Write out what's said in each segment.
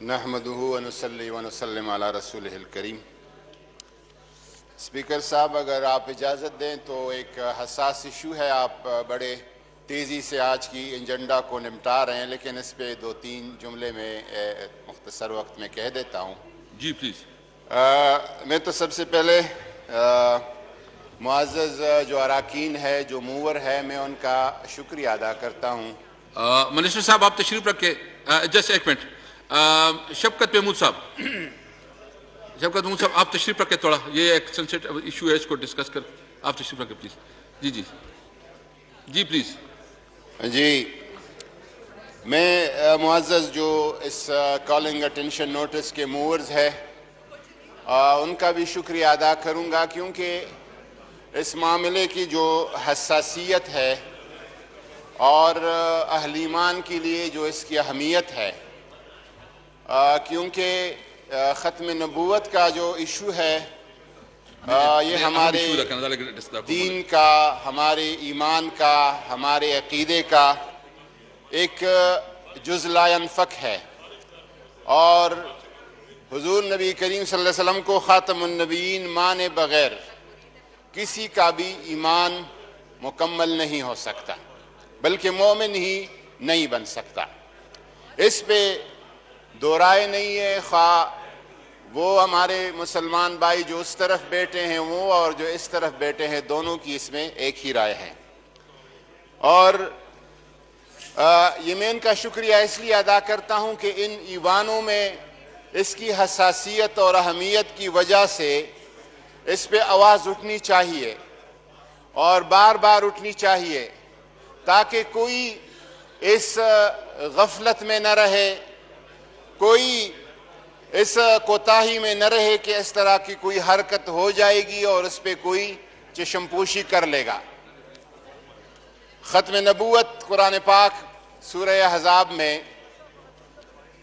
نحمدہ ونصلی ونسلم علی رسولہ الکریم۔ اسپیکر صاحب، اگر آپ اجازت دیں تو ایک حساس ایشو ہے، آپ بڑے تیزی سے آج کی ایجنڈا کو نمٹا رہے ہیں، لیکن اس پہ 2-3 جملے میں مختصر وقت میں کہہ دیتا ہوں۔ جی پلیز۔ میں تو سب سے پہلے معزز جو اراکین ہے، جو موور ہے، میں ان کا شکریہ ادا کرتا ہوں۔ منسٹر صاحب آپ تشریف رکھے، جسٹ ایک منٹ۔ شفقت محمود صاحب، آپ تشریف رکھے، تھوڑا یہ ایک سینسٹیو ایشو ہے، اس کو ڈسکس کر آپ تشریف رکھے پلیز۔ G please. جی، میں معزز جو اس کالنگ اٹینشن نوٹس کے موورز ہے ان کا بھی شکریہ ادا کروں گا، کیونکہ اس معاملے کی جو حساسیت ہے اور اہل ایمان کے لیے جو اس کی اہمیت ہے، کیونکہ ختم نبوت کا جو ایشو ہے یہ ہمارے دین کا، ہمارے ایمان کا، ہمارے عقیدے کا ایک جز لا ینفک ہے، اور حضور نبی کریم صلی اللہ علیہ وسلم کو خاتم النبیین مانے بغیر کسی کا بھی ایمان مکمل نہیں ہو سکتا، بلکہ مومن ہی نہیں بن سکتا۔ اس پہ دو رائے نہیں ہے، خواہ وہ ہمارے مسلمان بھائی جو اس طرف بیٹھے ہیں وہ اور جو اس طرف بیٹھے ہیں، دونوں کی اس میں ایک ہی رائے ہے۔ اور یہ میں ان کا شکریہ اس لیے ادا کرتا ہوں کہ ان ایوانوں میں اس کی حساسیت اور اہمیت کی وجہ سے اس پہ آواز اٹھنی چاہیے اور بار بار اٹھنی چاہیے، تاکہ کوئی اس غفلت میں نہ رہے، کوئی اس کوتاہی میں نہ رہے کہ اس طرح کی کوئی حرکت ہو جائے گی اور اس پہ کوئی چشم پوشی کر لے گا۔ ختم نبوت قرآن پاک سورہ احزاب میں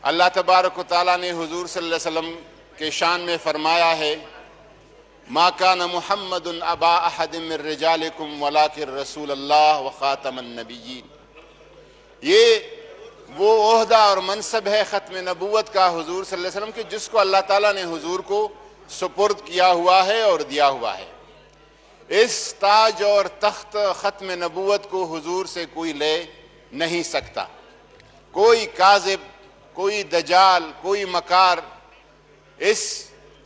اللہ تبارک و تعالیٰ نے حضور صلی اللہ علیہ وسلم کے شان میں فرمایا ہے، ما کان محمد ابا احد من رجالکم ولکن رسول اللہ وخاتم النبیین۔ یہ وہ عہدہ اور منصب ہے ختم نبوت کا حضور صلی اللہ علیہ وسلم کے، جس کو اللہ تعالیٰ نے حضور کو سپرد کیا ہوا ہے اور دیا ہوا ہے۔ اس تاج اور تخت ختم نبوت کو حضور سے کوئی لے نہیں سکتا، کوئی کاذب، کوئی دجال، کوئی مکار اس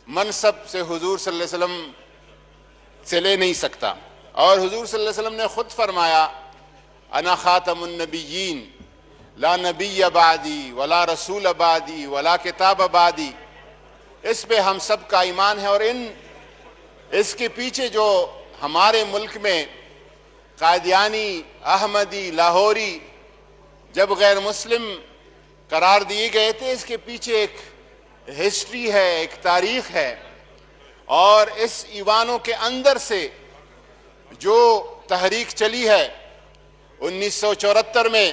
منصب سے حضور صلی اللہ علیہ وسلم سے لے نہیں سکتا۔ اور حضور صلی اللہ علیہ وسلم نے خود فرمایا، انا خاتم النبیین لا نبی بعدی ولا رسول بعدی ولا کتاب بعدی۔ اس پہ ہم سب کا ایمان ہے، اور اس کے پیچھے جو ہمارے ملک میں قادیانی، احمدی، لاہوری جب غیر مسلم قرار دیے گئے تھے، اس کے پیچھے ایک ہسٹری ہے، ایک تاریخ ہے، اور اس ایوانوں کے اندر سے جو تحریک چلی ہے 1974 میں،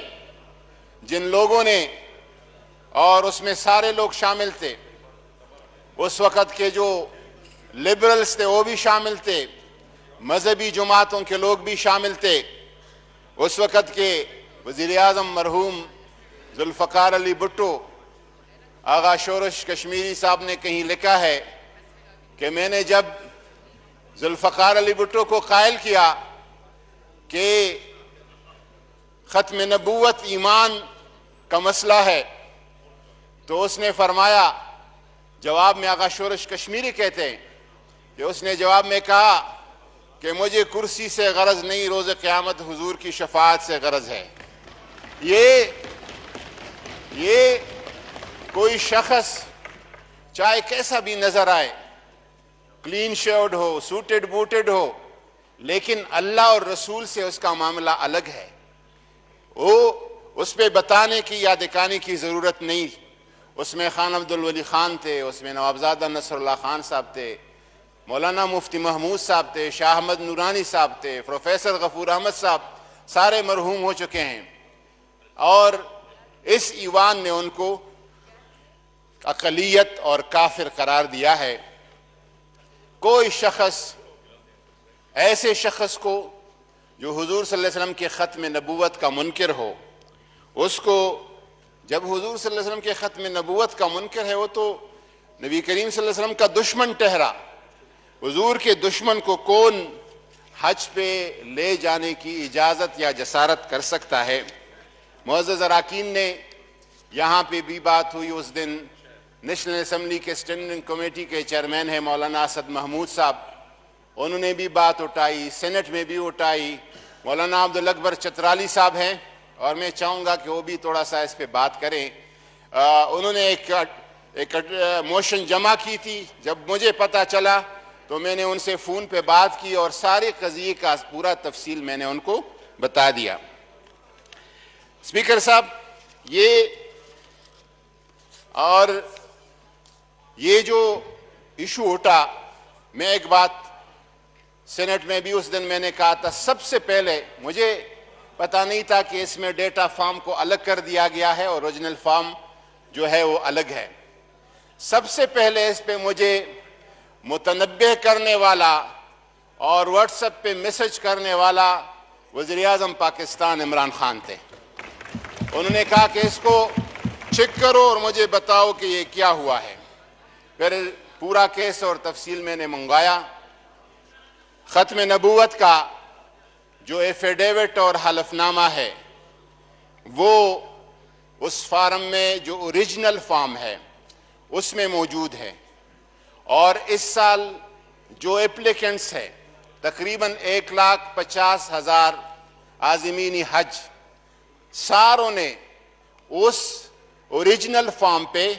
جن لوگوں نے، اور اس میں سارے لوگ شامل تھے، اس وقت کے جو لبرلز تھے وہ بھی شامل تھے، مذہبی جماعتوں کے لوگ بھی شامل تھے، اس وقت کے وزیر اعظم مرحوم ذوالفقار علی بھٹو، آغا شورش کشمیری صاحب نے کہیں لکھا ہے کہ میں نے جب ذوالفقار علی بھٹو کو قائل کیا کہ ختم نبوت ایمان کا مسئلہ ہے، تو اس نے فرمایا، جواب میں آغا شورش کشمیری کہتے ہیں کہ اس نے جواب میں کہا کہ مجھے کرسی سے غرض نہیں، روز قیامت حضور کی شفاعت سے غرض ہے۔ یہ کوئی شخص چاہے کیسا بھی نظر آئے، کلین شرٹ ہو، سوٹڈ بوٹڈ ہو، لیکن اللہ اور رسول سے اس کا معاملہ الگ ہے، وہ اس پہ بتانے کی یا دکھانے کی ضرورت نہیں۔ اس میں خان عبدالولی خان تھے، اس میں نوابزادہ نصر اللہ خان صاحب تھے، مولانا مفتی محمود صاحب تھے، شاہ احمد نورانی صاحب تھے، پروفیسر غفور احمد صاحب، سارے مرحوم ہو چکے ہیں، اور اس ایوان نے ان کو اقلیت اور کافر قرار دیا ہے۔ کوئی شخص، ایسے شخص کو جو حضور صلی اللہ علیہ وسلم کے ختم نبوت کا منکر ہو، اس کو جب حضور صلی اللہ علیہ وسلم کے ختم نبوت کا منکر ہے وہ تو نبی کریم صلی اللہ علیہ وسلم کا دشمن ٹھہرا. حضور کے دشمن کو کون حج پہ لے جانے کی اجازت یا جسارت کر سکتا ہے؟ معزز اراکین نے یہاں پہ بھی بات ہوئی اس دن. نیشنل اسمبلی کے اسٹینڈنگ کمیٹی کے چیئرمین ہیں مولانا اسد محمود صاحب, انہوں نے بھی بات اٹھائی, سینٹ میں بھی اٹھائی. مولانا عبدالاکبر چترالی صاحب ہیں اور میں چاہوں گا کہ وہ بھی تھوڑا سا اس پہ بات کریں. انہوں نے ایک موشن جمع کی تھی. جب مجھے پتہ چلا تو میں نے ان سے فون پہ بات کی اور سارے قضیے کا پورا تفصیل میں نے ان کو بتا دیا. اسپیکر صاحب, یہ جو ایشو اٹھا, میں ایک بات سینٹ میں بھی اس دن میں نے کہا تھا, سب سے پہلے مجھے پتہ نہیں تھا کہ اس میں ڈیٹا فارم کو الگ کر دیا گیا ہے اور اوریجنل فارم جو ہے وہ الگ ہے. سب سے پہلے اس پہ مجھے متنبہ کرنے والا اور واٹس ایپ پہ میسج کرنے والا وزیر اعظم پاکستان عمران خان تھے. انہوں نے کہا کہ اس کو چیک کرو اور مجھے بتاؤ کہ یہ کیا ہوا ہے. پھر پورا کیس اور تفصیل میں نے منگوایا. ختم نبوت کا جو ایفیڈیوٹ اور حلف نامہ ہے وہ اس فارم میں جو اوریجنل فارم ہے اس میں موجود ہے. اور اس سال جو اپلیکنٹس ہیں تقریباً 1,50,000 عازمین حج, ساروں نے اس اوریجنل فارم پہ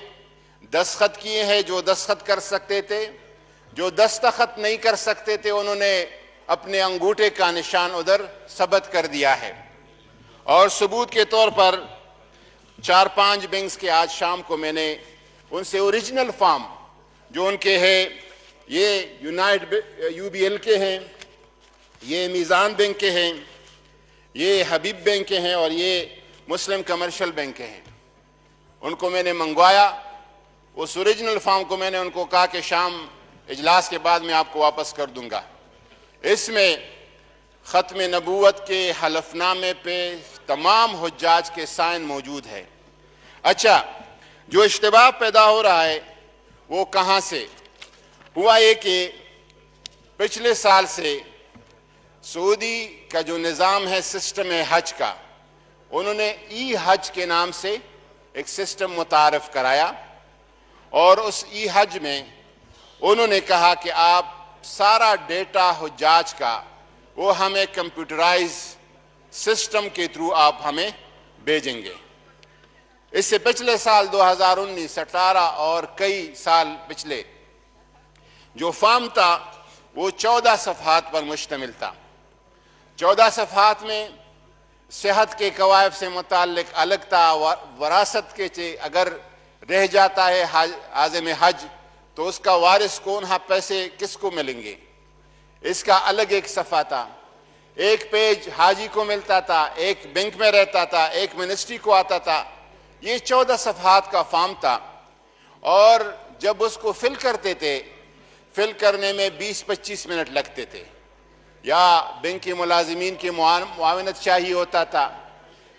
دستخط کیے ہیں. جو دستخط کر سکتے تھے, جو دستخط نہیں کر سکتے تھے, انہوں نے اپنے انگوٹھے کا نشان ادھر ثبت کر دیا ہے. اور ثبوت کے طور پر 4-5 بینکس کے آج شام کو میں نے ان سے اوریجنل فارم جو ان کے ہیں, یہ یونائٹ UBL کے ہیں, یہ میزان بینک کے ہیں, یہ حبیب بینک کے ہیں اور یہ مسلم کمرشل بینک کے ہیں, ان کو میں نے منگوایا. اس اوریجنل فارم کو میں نے ان کو کہا کہ شام اجلاس کے بعد میں آپ کو واپس کر دوں گا. اس میں ختم نبوت کے حلف نامے پہ تمام حجاج کے سائن موجود ہے. اچھا, جو اشتباہ پیدا ہو رہا ہے وہ کہاں سے ہوا؟ یہ کہ پچھلے سال سے سعودی کا جو نظام ہے سسٹم ہے حج کا, انہوں نے ای حج کے نام سے ایک سسٹم متعارف کرایا. اور اس ای حج میں انہوں نے کہا کہ آپ سارا ڈیٹا حجاج کا وہ ہمیں کمپیوٹرائز سسٹم کے تھرو آپ ہمیں بھیجیں گے. اس سے پچھلے سال 2019, 18 اور کئی سال پچھلے جو فارم تھا وہ 14 صفحات پر مشتمل تھا. 14 صفحات میں صحت کے قواعد سے متعلق الگ تھا. وراثت کے اگر رہ جاتا ہے عازم حج تو اس کا وارث کون, ہاں پیسے کس کو ملیں گے, اس کا الگ ایک صفحہ تھا. ایک پیج حاجی کو ملتا تھا, ایک بینک میں رہتا تھا, ایک منسٹری کو آتا تھا. یہ 14 صفحات کا فارم تھا. اور جب اس کو فل کرتے تھے, فل کرنے میں 20-25 منٹ لگتے تھے. یا بینک کے ملازمین کی معاونت چاہیے ہوتا تھا,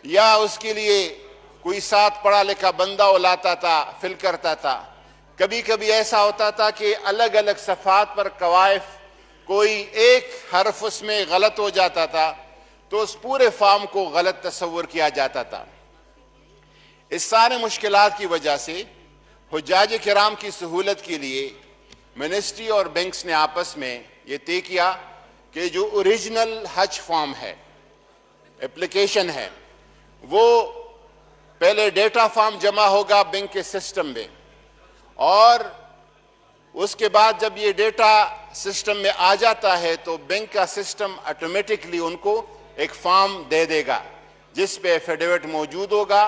یا اس کے لیے کوئی ساتھ پڑھا لکھا بندہ وہ لاتا تھا, فل کرتا تھا. کبھی کبھی ایسا ہوتا تھا کہ الگ الگ صفحات پر قوائف کوئی ایک حرف اس میں غلط ہو جاتا تھا تو اس پورے فارم کو غلط تصور کیا جاتا تھا. اس سارے مشکلات کی وجہ سے حجاج کرام کی سہولت کے لیے منسٹری اور بینکس نے آپس میں یہ طے کیا کہ جو اوریجنل حج فارم ہے, اپلیکیشن ہے, وہ پہلے ڈیٹا فارم جمع ہوگا بینک کے سسٹم میں, اور اس کے بعد جب یہ ڈیٹا سسٹم میں آ جاتا ہے تو بینک کا سسٹم آٹومیٹکلی ان کو ایک فارم دے دے گا جس پہ ایفیڈیوٹ موجود ہوگا.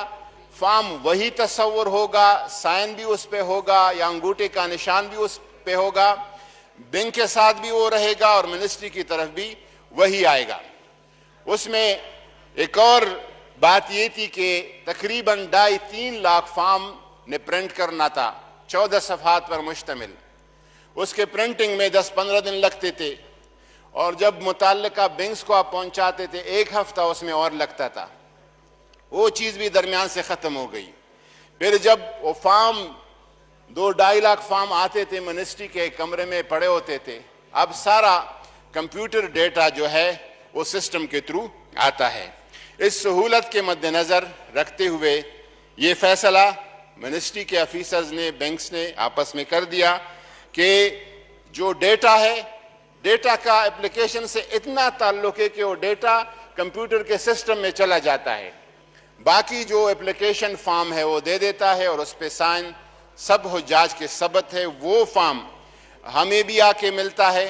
فارم وہی تصور ہوگا, سائن بھی اس پہ ہوگا یا انگوٹھے کا نشان بھی اس پہ ہوگا, بینک کے ساتھ بھی وہ رہے گا اور منسٹری کی طرف بھی وہی آئے گا. اس میں ایک اور بات یہ تھی کہ تقریباً 2.5-3 لاکھ فارم نے پرنٹ کرنا تھا, 14 صفحات پر مشتمل. اس کے پرنٹنگ میں 10-15 دن لگتے تھے, اور جب متعلقہ بینکس کو آپ پہنچاتے تھے 1 ہفتہ اس میں اور لگتا تھا. وہ چیز بھی درمیان سے ختم ہو گئی. پھر جب وہ فارم 2-2.5 لاکھ فارم آتے تھے منسٹری کے کمرے میں پڑے ہوتے تھے، اب سارا کمپیوٹر ڈیٹا جو ہے وہ سسٹم کے تھرو آتا ہے۔ اس سہولت کے مد نظر رکھتے ہوئے یہ فیصلہ منسٹری کے آفیسرز نے، بینکس نے آپس میں کر دیا کہ جو ڈیٹا ہے، ڈیٹا کا اپلیکیشن سے اتنا تعلق ہے کہ وہ ڈیٹا کمپیوٹر کے سسٹم میں چلا جاتا ہے، باقی جو اپلیکیشن فارم ہے وہ دے دیتا ہے اور اس پہ سائن سب حجاج کے ثبت ہے، وہ فارم ہمیں بھی آ کے ملتا ہے،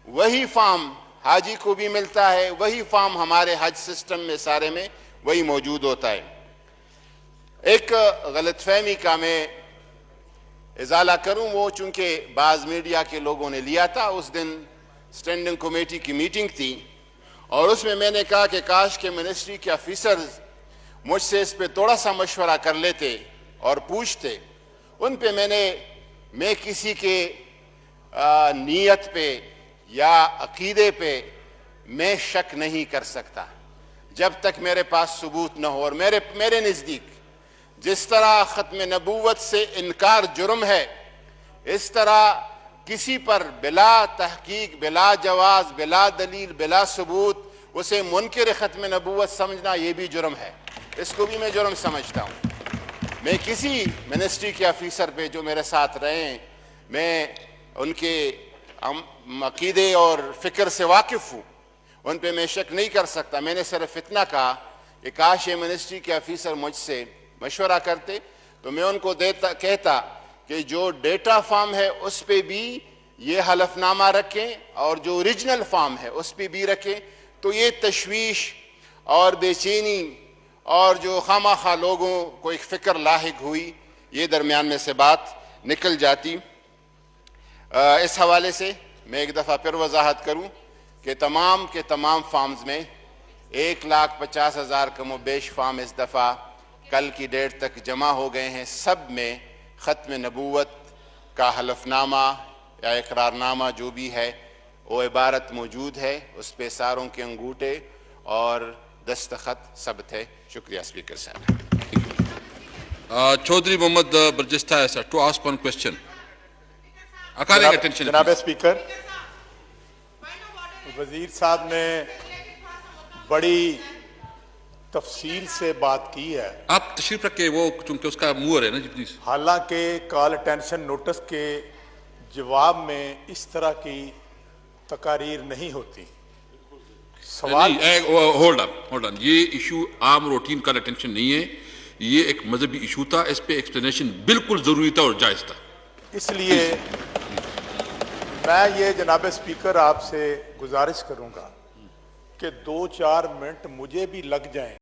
وہی فارم حاجی کو بھی ملتا ہے، وہی فارم ہمارے حج سسٹم میں سارے میں وہی موجود ہوتا ہے۔ ایک غلط فہمی کا میں ازالہ کروں، وہ چونکہ بعض میڈیا کے لوگوں نے لیا تھا، اس دن اسٹینڈنگ کمیٹی کی میٹنگ تھی اور اس میں نے کہا کہ کاش کہ منسٹری کے آفیسرز مجھ سے اس پہ تھوڑا سا مشورہ کر لیتے اور پوچھتے۔ ان پہ میں کسی کے نیت پہ یا عقیدے پہ میں شک نہیں کر سکتا جب تک میرے پاس ثبوت نہ ہو، اور میرے نزدیک جس طرح ختم نبوت سے انکار جرم ہے، اس طرح کسی پر بلا تحقیق، بلا جواز، بلا دلیل، بلا ثبوت اسے منکر ختم نبوت سمجھنا یہ بھی جرم ہے، اس کو بھی میں جرم سمجھتا ہوں۔ میں کسی منسٹری کے آفیسر پہ جو میرے ساتھ رہے ہیں، میں ان کے عقیدے اور فکر سے واقف ہوں، ان پہ میں شک نہیں کر سکتا۔ میں نے صرف اتنا کہا کہ کاش یہ منسٹری کے آفیسر مجھ سے مشورہ کرتے تو میں ان کو کہتا کہ جو ڈیٹا فارم ہے اس پہ بھی یہ حلف نامہ رکھیں اور جو اوریجنل فارم ہے اس پہ بھی رکھیں، تو یہ تشویش اور بے چینی اور جو خواہ لوگوں کو ایک فکر لاحق ہوئی، یہ درمیان میں سے بات نکل جاتی۔ اس حوالے سے میں ایک دفعہ پھر وضاحت کروں کہ تمام کے تمام فارمز میں 1,50,000 کم و بیش فارم اس دفعہ کل کی ڈیٹ تک جمع ہو گئے ہیں، سب میں ختم نبوت کا حلف نامہ یا اقرار نامہ جو بھی ہے وہ عبارت موجود ہے، اس پہ ساروں کے انگوٹھے اور دستخط ثبت ہے۔ شکریہ اسپیکر صاحب۔ چودھری محمد برجستہ ہے سر ٹو آسک ون کوشچن۔ جناب اسپیکر، وزیر صاحب نے بڑی تفصیل سے بات کی ہے، آپ تشریف رکھے، وہ چونکہ اس کا موور ہے نا جی، پلیز۔ حالانکہ کال اٹینشن نوٹس کے جواب میں اس طرح کی تقاریر نہیں ہوتی۔ سوال ہولڈ آن، یہ ایشو عام روٹین کا اٹینشن نہیں ہے، یہ ایک مذہبی ایشو تھا، اس پہ ایکسپلینیشن بالکل ضروری تھا اور جائز تھا۔ اس لیے میں یہ جناب اسپیکر آپ سے گزارش کروں گا کہ 2-4 منٹ مجھے بھی لگ جائیں